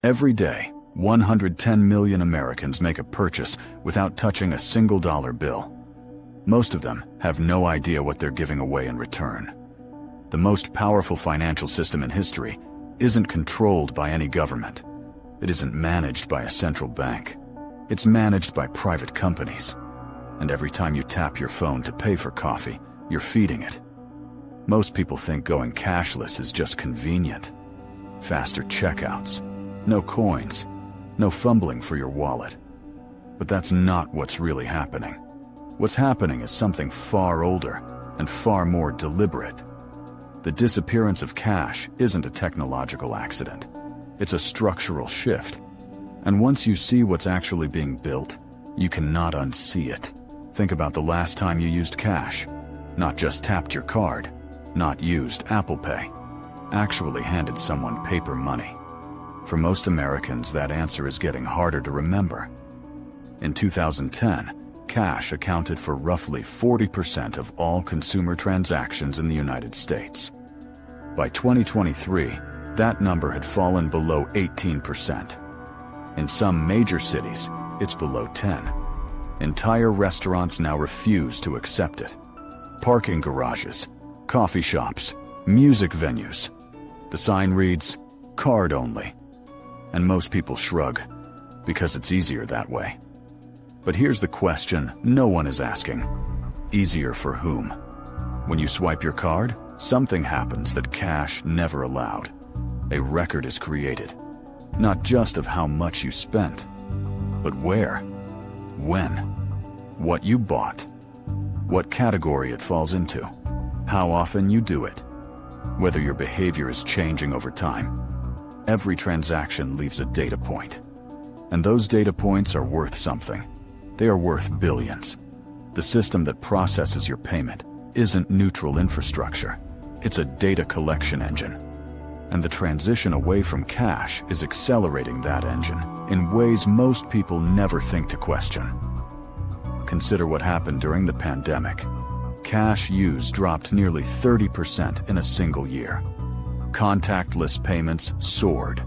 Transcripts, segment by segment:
Every day, 110 million Americans make a purchase without touching a single dollar bill. Most of them have no idea what they're giving away in return. The most powerful financial system in history isn't controlled by any government. It isn't managed by a central bank. It's managed by private companies. And every time you tap your phone to pay for coffee, you're feeding it. Most people think going cashless is just convenient. Faster checkouts, no coins, no fumbling for your wallet. But that's not what's really happening. What's happening is something far older and far more deliberate. The disappearance of cash isn't a technological accident. It's a structural shift. And once you see what's actually being built, you cannot unsee it. Think about the last time you used cash. Not just tapped your card, not used Apple Pay, actually handed someone paper money. For most Americans, that answer is getting harder to remember. In 2010, cash accounted for roughly 40% of all consumer transactions in the United States. By 2023, that number had fallen below 18%. In some major cities, it's below 10. Entire restaurants now refuse to accept it. Parking garages, coffee shops, music venues. The sign reads, "Card only." And most people shrug, because it's easier that way. But here's the question no one is asking. Easier for whom? When you swipe your card, something happens that cash never allowed. A record is created, not just of how much you spent, but where, when, what you bought, what category it falls into, how often you do it, whether your behavior is changing over time. Every transaction leaves a data point. And those data points are worth something. They are worth billions. The system that processes your payment isn't neutral infrastructure. It's a data collection engine. And the transition away from cash is accelerating that engine in ways most people never think to question. Consider what happened during the pandemic. Cash use dropped nearly 30% in a single year. Contactless payments soared.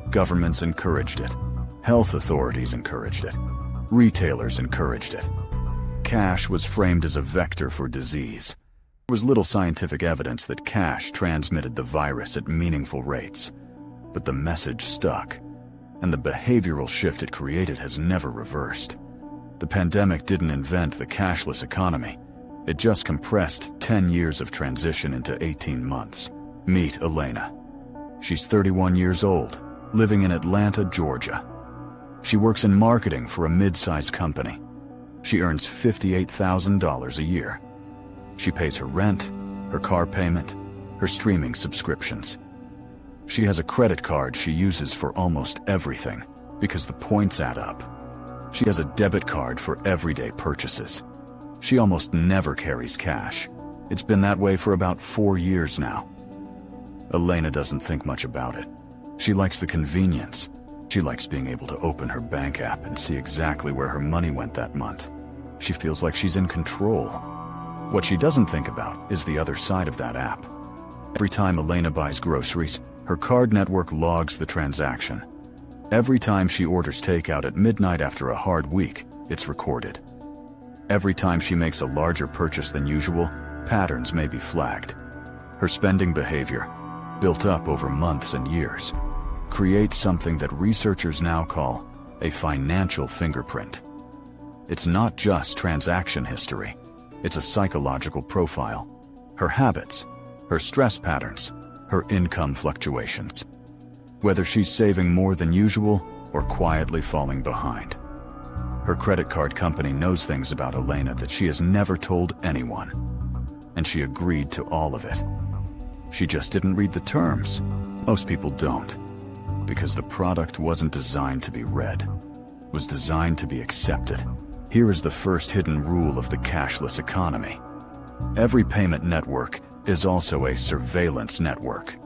Governments encouraged it. Health authorities encouraged it. Retailers encouraged it. Cash was framed as a vector for disease. There was little scientific evidence that cash transmitted the virus at meaningful rates. But the message stuck, and the behavioral shift it created has never reversed. The pandemic didn't invent the cashless economy. It just compressed 10 years of transition into 18 months. Meet Elena. She's 31 years old, living in Atlanta, Georgia. She works in marketing for a mid-sized company. She earns $58,000 a year. She pays her rent, her car payment, her streaming subscriptions. She has a credit card she uses for almost everything because the points add up. She has a debit card for everyday purchases. She almost never carries cash. It's been that way for about 4 years now. Elena doesn't think much about it. She likes the convenience. She likes being able to open her bank app and see exactly where her money went that month. She feels like she's in control. What she doesn't think about is the other side of that app. Every time Elena buys groceries, her card network logs the transaction. Every time she orders takeout at midnight after a hard week, it's recorded. Every time she makes a larger purchase than usual, patterns may be flagged. Her spending behavior, built up over months and years, creates something that researchers now call a financial fingerprint. It's not just transaction history. It's a psychological profile. Her habits, her stress patterns, her income fluctuations. Whether she's saving more than usual or quietly falling behind. Her credit card company knows things about Elena that she has never told anyone. And she agreed to all of it. She just didn't read the terms. Most people don't. Because the product wasn't designed to be read. It was designed to be accepted. Here is the first hidden rule of the cashless economy. Every payment network is also a surveillance network.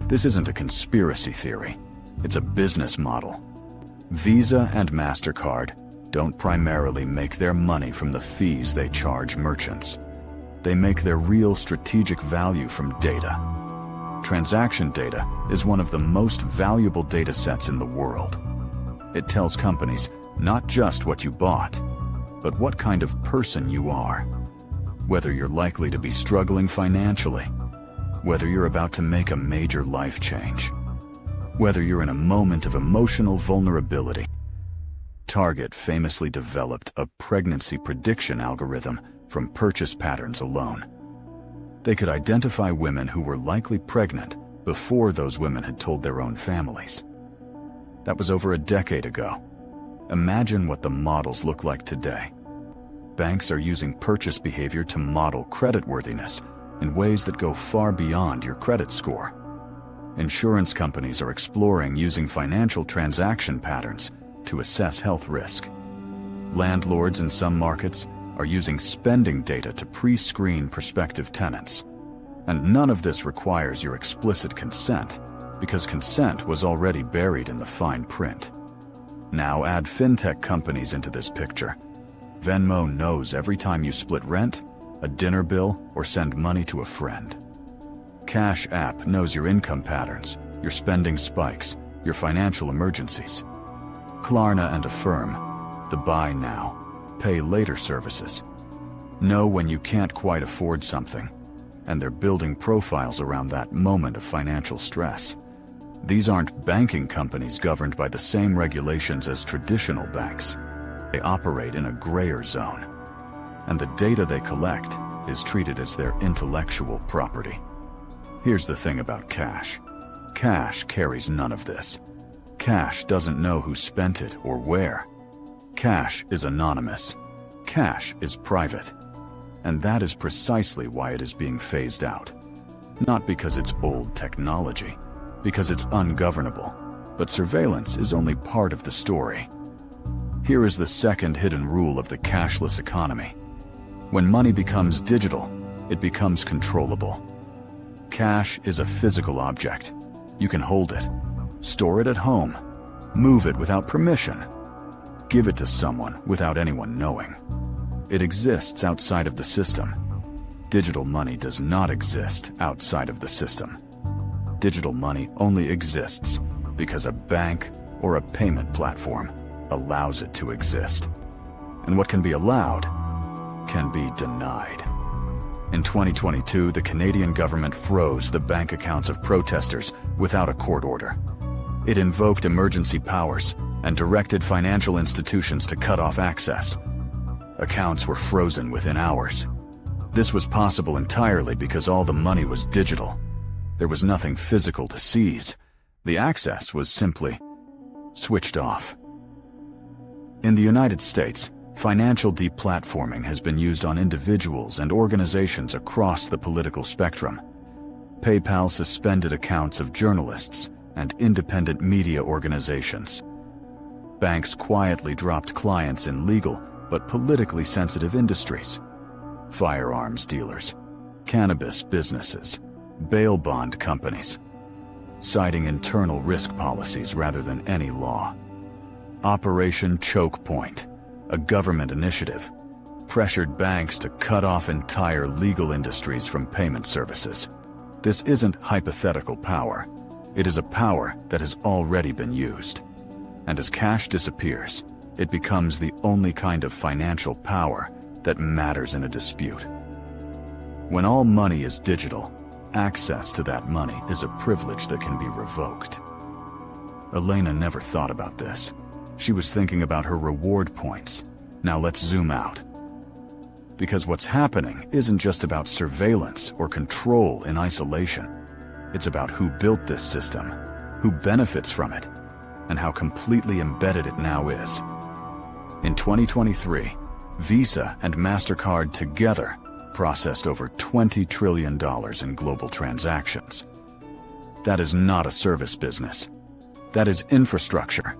This isn't a conspiracy theory. It's a business model. Visa and MasterCard don't primarily make their money from the fees they charge merchants. They make their real strategic value from data. transaction data is one of the most valuable data sets in the world. It tells companies not just what you bought, but what kind of person you are. Whether you're likely to be struggling financially, whether you're about to make a major life change, whether you're in a moment of emotional vulnerability. Target famously developed a pregnancy prediction algorithm from purchase patterns alone. They could identify women who were likely pregnant before those women had told their own families. That was over a decade ago. Imagine what the models look like today. Banks are using purchase behavior to model creditworthiness in ways that go far beyond your credit score. Insurance companies are exploring using financial transaction patterns to assess health risk. Landlords in some markets are using spending data to pre-screen prospective tenants. And none of this requires your explicit consent, because consent was already buried in the fine print. Now add fintech companies into this picture. Venmo knows every time you split rent, a dinner bill, or send money to a friend. Cash App knows your income patterns, your spending spikes, your financial emergencies. Klarna and Affirm, the buy now, pay later services, know when you can't quite afford something, and they're building profiles around that moment of financial stress. These aren't banking companies governed by the same regulations as traditional banks. They operate in a grayer zone, and the data they collect is treated as their intellectual property. Here's the thing about cash. Cash carries none of this. Cash doesn't know who spent it or where. Cash is anonymous. Cash is private. And that is precisely why it is being phased out. Not because it's old technology, because it's ungovernable, but surveillance is only part of the story. Here is the second hidden rule of the cashless economy. When money becomes digital, it becomes controllable. Cash is a physical object. You can hold it, store it at home, move it without permission, give it to someone without anyone knowing. It exists outside of the system. Digital money does not exist outside of the system. Digital money only exists because a bank or a payment platform allows it to exist. And what can be allowed can be denied. In 2022, the Canadian government froze the bank accounts of protesters without a court order. It invoked emergency powers and directed financial institutions to cut off access. Accounts were frozen within hours. This was possible entirely because all the money was digital. There was nothing physical to seize. The access was simply switched off. In the United States, financial deplatforming has been used on individuals and organizations across the political spectrum. PayPal suspended accounts of journalists and independent media organizations. Banks quietly dropped clients in legal but politically sensitive industries. Firearms dealers, cannabis businesses, bail bond companies, citing internal risk policies rather than any law. Operation Choke Point, a government initiative, pressured banks to cut off entire legal industries from payment services. This isn't hypothetical power. It is a power that has already been used. And as cash disappears, it becomes the only kind of financial power that matters in a dispute. When all money is digital, access to that money is a privilege that can be revoked. Elena never thought about this. She was thinking about her reward points. Now let's zoom out. Because what's happening isn't just about surveillance or control in isolation. It's about who built this system, who benefits from it, and how completely embedded it now is. In 2023, Visa and MasterCard together processed over $20 trillion in global transactions. That is not a service business. That is infrastructure.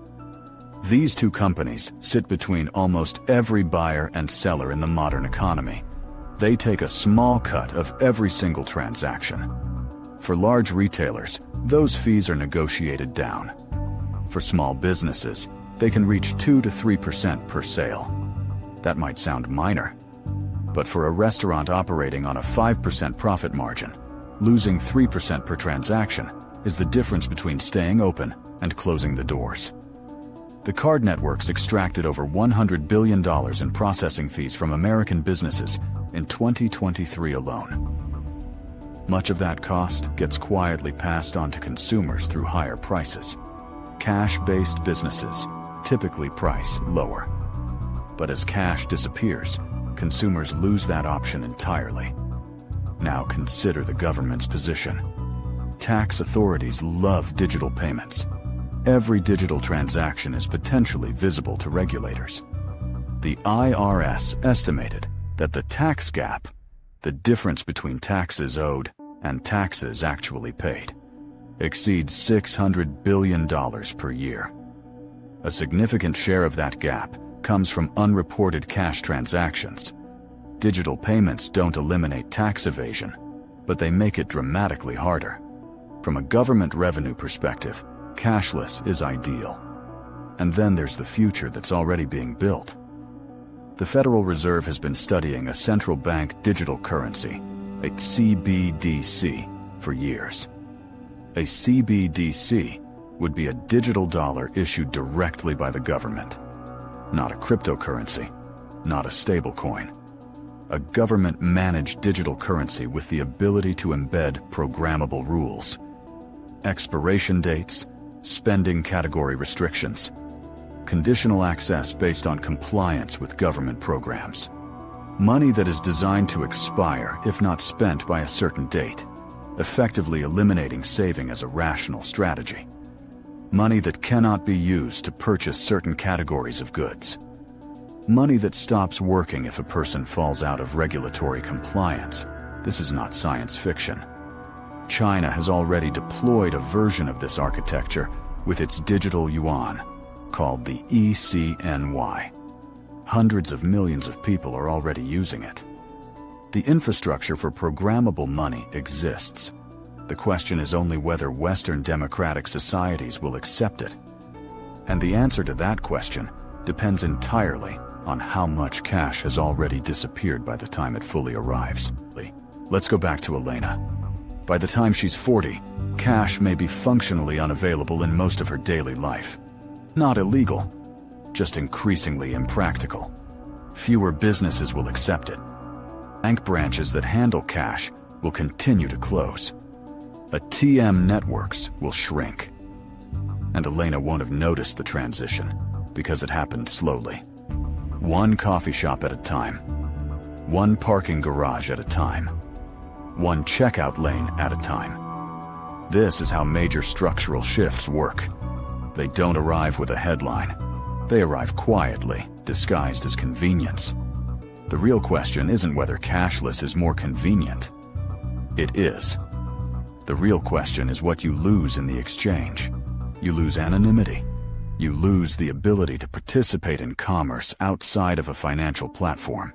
These two companies sit between almost every buyer and seller in the modern economy. They take a small cut of every single transaction. For large retailers, those fees are negotiated down. For small businesses, they can reach 2 to 3% per sale. That might sound minor, but for a restaurant operating on a 5% profit margin, Losing 3% per transaction is the difference between staying open and closing the doors. The card networks extracted over $100 billion in processing fees from American businesses in 2023 alone. Much of that cost gets quietly passed on to consumers through higher prices. Cash-based businesses typically price lower. But as cash disappears, consumers lose that option entirely. Now consider the government's position. Tax authorities love digital payments. Every digital transaction is potentially visible to regulators. The IRS estimated that the tax gap, the difference between taxes owed and taxes actually paid, exceeds $600 billion per year. A significant share of that gap comes from unreported cash transactions. Digital payments don't eliminate tax evasion, but they make it dramatically harder. From a government revenue perspective, cashless is ideal. And then there's the future that's already being built. The Federal Reserve has been studying a central bank digital currency, a CBDC, for years. A CBDC would be a digital dollar issued directly by the government. Not a cryptocurrency, not a stablecoin. A government-managed digital currency with the ability to embed programmable rules. Expiration dates, spending category restrictions, conditional access based on compliance with government programs. Money that is designed to expire if not spent by a certain date, effectively eliminating saving as a rational strategy. Money that cannot be used to purchase certain categories of goods. Money that stops working if a person falls out of regulatory compliance. This is not science fiction. China has already deployed a version of this architecture with its digital yuan, called the ECNY. Hundreds of millions of people are already using it. The infrastructure for programmable money exists. The question is only whether Western democratic societies will accept it. And the answer to that question depends entirely on how much cash has already disappeared by the time it fully arrives. Let's go back to Elena. By the time she's 40, cash may be functionally unavailable in most of her daily life. Not illegal, just increasingly impractical. Fewer businesses will accept it. Bank branches that handle cash will continue to close. ATM networks will shrink. And Elena won't have noticed the transition because it happened slowly. One coffee shop at a time. One parking garage at a time. One checkout lane at a time. This is how major structural shifts work. They don't arrive with a headline. They arrive quietly, disguised as convenience. The real question isn't whether cashless is more convenient. It is. The real question is what you lose in the exchange. You lose anonymity. You lose the ability to participate in commerce outside of a financial platform.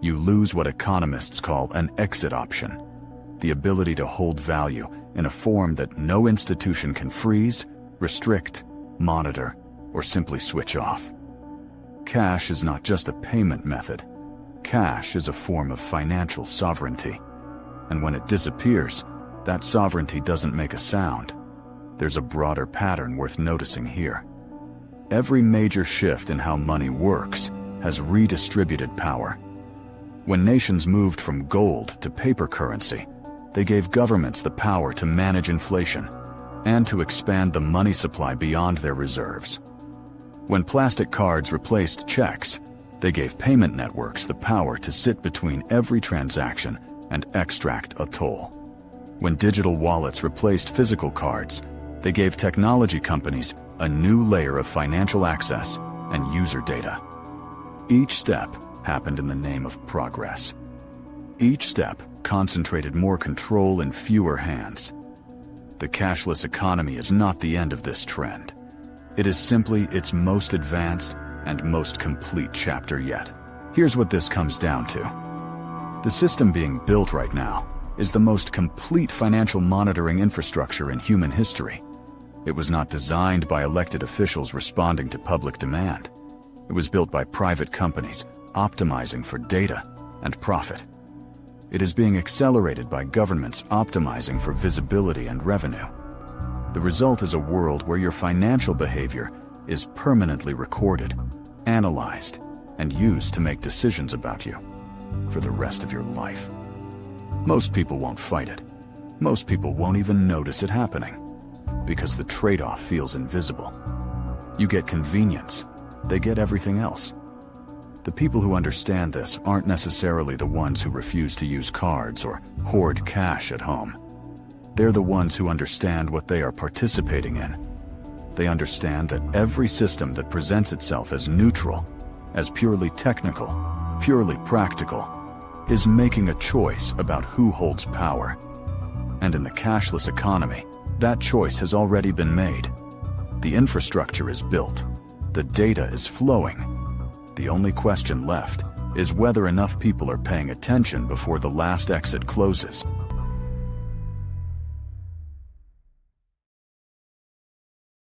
You lose what economists call an exit option, the ability to hold value in a form that no institution can freeze, restrict, monitor, or simply switch off. Cash is not just a payment method. Cash is a form of financial sovereignty. And when it disappears, that sovereignty doesn't make a sound. There's a broader pattern worth noticing here. Every major shift in how money works has redistributed power. When nations moved from gold to paper currency, they gave governments the power to manage inflation and to expand the money supply beyond their reserves. When plastic cards replaced checks, they gave payment networks the power to sit between every transaction and extract a toll. When digital wallets replaced physical cards, they gave technology companies a new layer of financial access and user data. Each step happened in the name of progress. Each step concentrated more control in fewer hands. The cashless economy is not the end of this trend. It is simply its most advanced and most complete chapter yet. Here's what this comes down to. The system being built right now is the most complete financial monitoring infrastructure in human history. It was not designed by elected officials responding to public demand. It was built by private companies optimizing for data and profit. It is being accelerated by governments optimizing for visibility and revenue. The result is a world where your financial behavior is permanently recorded, analyzed, and used to make decisions about you for the rest of your life. Most people won't fight it. Most people won't even notice it happening, because the trade-off feels invisible. You get convenience, they get everything else. The people who understand this aren't necessarily the ones who refuse to use cards or hoard cash at home. They're the ones who understand what they are participating in. They understand that every system that presents itself as neutral, as purely technical, purely practical, is making a choice about who holds power. And in the cashless economy, that choice has already been made. The infrastructure is built. The data is flowing. The only question left is whether enough people are paying attention before the last exit closes.